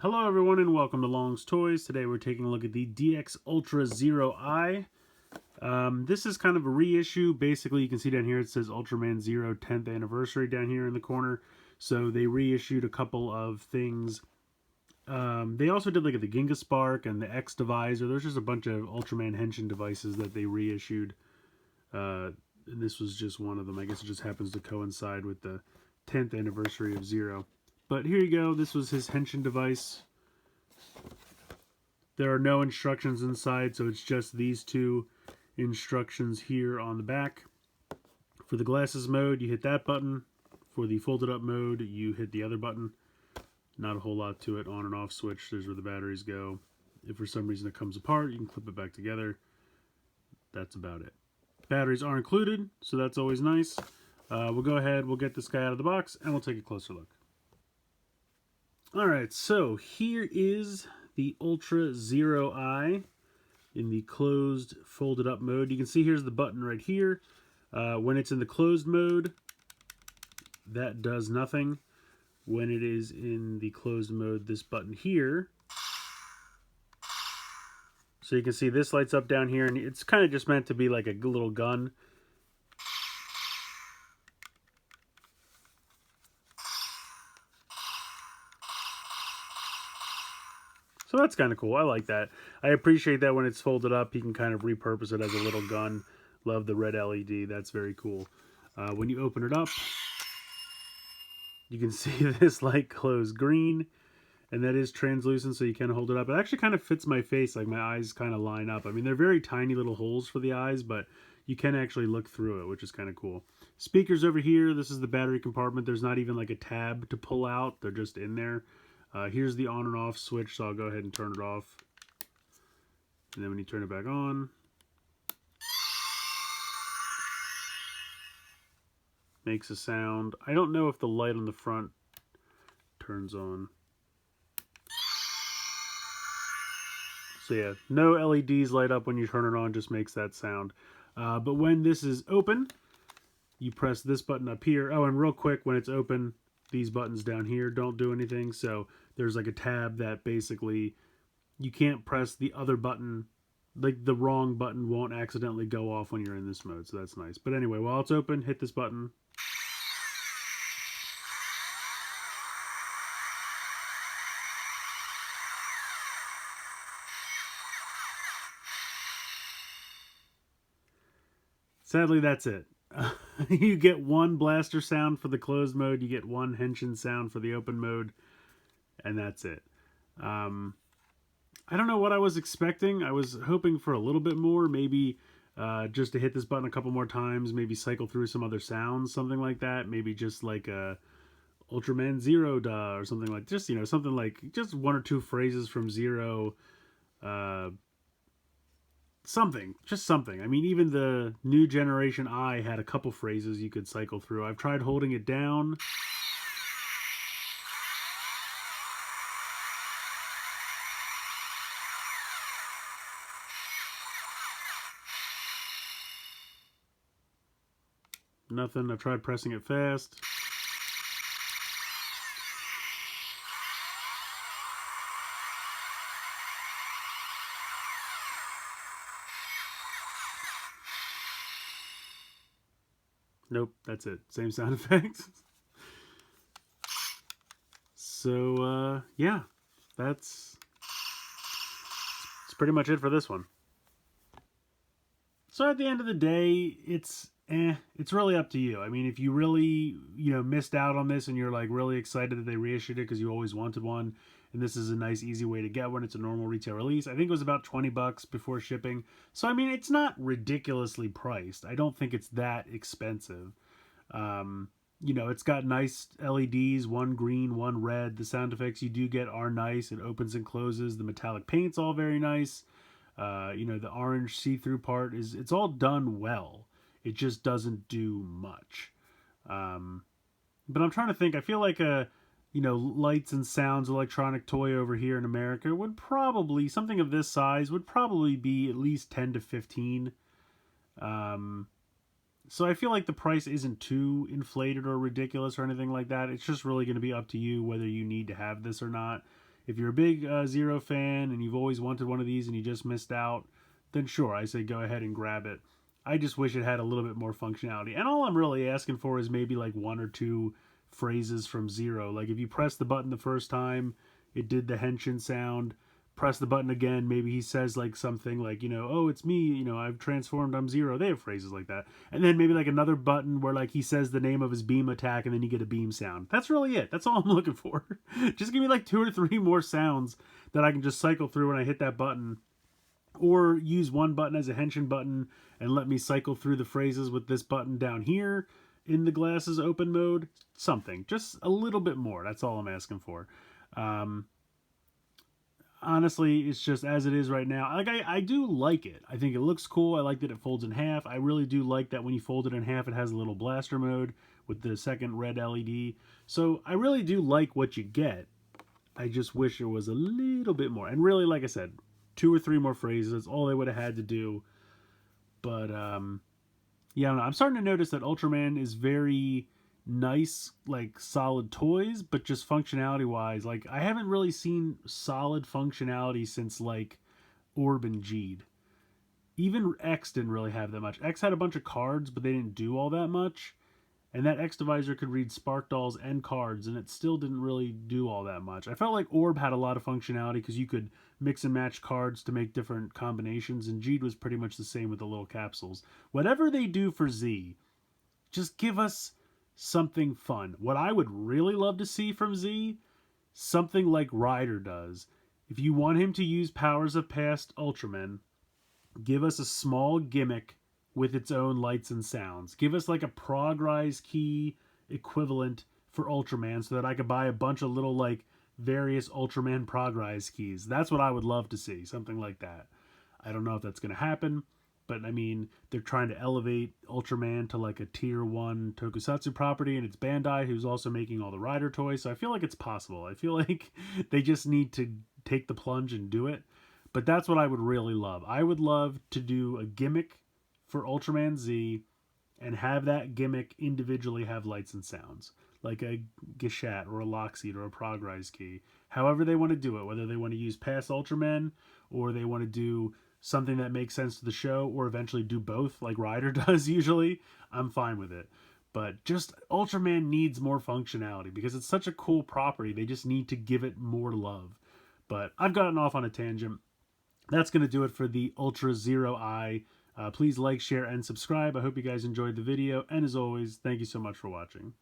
Hello everyone and welcome to Long's Toys. Today we're taking a look at the DX Ultra Zero I. This is kind of a reissue. Basically you can see down here it says Ultraman Zero 10th anniversary down here in the corner. So they reissued a couple of things. They also did like the Ginga Spark and the X Divisor. There's just a bunch of Ultraman Henshin devices that they reissued. And this was just one of them. I guess it just happens to coincide with the 10th anniversary of Zero. But here you go, this was his Henshin device. There are no instructions inside, so it's just these two instructions here on the back. For the glasses mode, you hit that button. For the folded up mode, you hit the other button. Not a whole lot to it. On and off switch, there's where the batteries go. If for some reason it comes apart, you can clip it back together. That's about it. Batteries are included, so that's always nice. We'll go ahead, we'll get this guy out of the box, and we'll take a closer look. Alright, so here is the Ultra Zero I in the closed folded up mode. You can see here's the button right here. When it's in the closed mode, that does nothing. When it is in the closed mode, this button here. So you can see this lights up down here, and it's kind of just meant to be like a little gun. So that's kind of cool. I like that. I appreciate that when it's folded up, you can kind of repurpose it as a little gun. Love the red LED. That's very cool. When you open it up, you can see this light glows green, and that is translucent, so you can hold it up. It actually kind of fits my face, like my eyes kind of line up. I mean, they're very tiny little holes for the eyes, but you can actually look through it, which is kind of cool. Speakers over here. This is the battery compartment. There's not even like a tab to pull out. They're just in there. Here's the on and off switch, so I'll go ahead and turn it off. And then when you turn it back on, makes a sound. I don't know if the light on the front turns on. So yeah, no LEDs light up when you turn it on, just makes that sound. But when this is open, you press this button up here. Oh, and real quick, when it's open, these buttons down here don't do anything. So there's like a tab that basically you can't press the other button. Like the wrong button won't accidentally go off when you're in this mode. So that's nice. But anyway, while it's open, hit this button. Sadly, that's it. You get one blaster sound for the closed mode. You get one Henshin sound for the open mode. And that's it. I don't know what I was expecting. I was hoping for a little bit more. Maybe just to hit this button a couple more times. Maybe cycle through some other sounds. Something like that. Maybe just like a Ultraman Zero Da or something like, just, you know, something like just one or two phrases from Zero. Just something. I mean, even the new generation I had a couple phrases you could cycle through. I've tried holding it down. Nothing. I've tried pressing it fast. Nope, that's it. Same sound effects. So, yeah, that's pretty much it for this one. So at the end of the day, it's really up to you. I mean, if you really, missed out on this and you're like really excited that they reissued it because you always wanted one, and this is a nice, easy way to get one. It's a normal retail release. I think it was about $20 before shipping. So, I mean, it's not ridiculously priced. I don't think it's that expensive. It's got nice LEDs, one green, one red. The sound effects you do get are nice. It opens and closes. The metallic paint's all very nice. The orange see-through part it's all done well. It just doesn't do much. But I'm trying to think. I feel like lights and sounds electronic toy over here in America would probably, something of this size would probably be at least 10 to 15. So I feel like the price isn't too inflated or ridiculous or anything like that. It's just really going to be up to you whether you need to have this or not. If you're a big Zero fan and you've always wanted one of these and you just missed out, then sure, I say go ahead and grab it. I just wish it had a little bit more functionality. And all I'm really asking for is maybe like one or two phrases from Zero. Like if you press the button the first time, it did the henshin sound. Press the button again, maybe he says like something like, oh, it's me, I've transformed, I'm Zero. They have phrases like that. And then maybe like another button where like he says the name of his beam attack and then you get a beam sound. That's really it. That's all I'm looking for. Just give me like 2 or 3 more sounds that I can just cycle through when I hit that button, or use one button as a henshin button and let me cycle through the phrases with this button down here in the glasses open mode. Something, just a little bit more. That's all I'm asking for. Honestly, it's just as it is right now. Like I do like it. I think it looks cool. I like that it folds in half. I really do like that when you fold it in half, it has a little blaster mode with the second red LED. So I really do like what you get. I just wish there was a little bit more. And really, like I said, 2 or 3 more phrases. That's all they would have had to do. But yeah, I don't know. I'm starting to notice that Ultraman is very nice, like solid toys, but just functionality wise, like I haven't really seen solid functionality since like Orb and Geed. Even X didn't really have that much. X had a bunch of cards, but they didn't do all that much. And that X Divisor could read Spark Dolls and cards, and it still didn't really do all that much. I felt like Orb had a lot of functionality because you could mix and match cards to make different combinations, and Geed was pretty much the same with the little capsules. Whatever they do for Z, just give us something fun. What I would really love to see from Z, something like Ryder does. If you want him to use powers of past Ultramen, give us a small gimmick with its own lights and sounds. Give us like a Progrise key equivalent for Ultraman so that I could buy a bunch of little like various Ultraman Progrise keys. That's what I would love to see, something like that. I don't know if that's going to happen, but I mean, they're trying to elevate Ultraman to like a tier 1 tokusatsu property, and it's Bandai who's also making all the Rider toys, so I feel like it's possible. I feel like they just need to take the plunge and do it. But that's what I would really love. I would love to do a gimmick for Ultraman Z and have that gimmick individually have lights and sounds, like a Gishat or a Lockseed or a Progrise key. However they want to do it, whether they want to use past Ultraman or they want to do something that makes sense to the show, or eventually do both like Ryder does usually, I'm fine with it. But just Ultraman needs more functionality because it's such a cool property. They just need to give it more love. But I've gotten off on a tangent. That's going to do it for the Ultra Zero Eye. Please like, share, and subscribe. I hope you guys enjoyed the video. And as always, thank you so much for watching.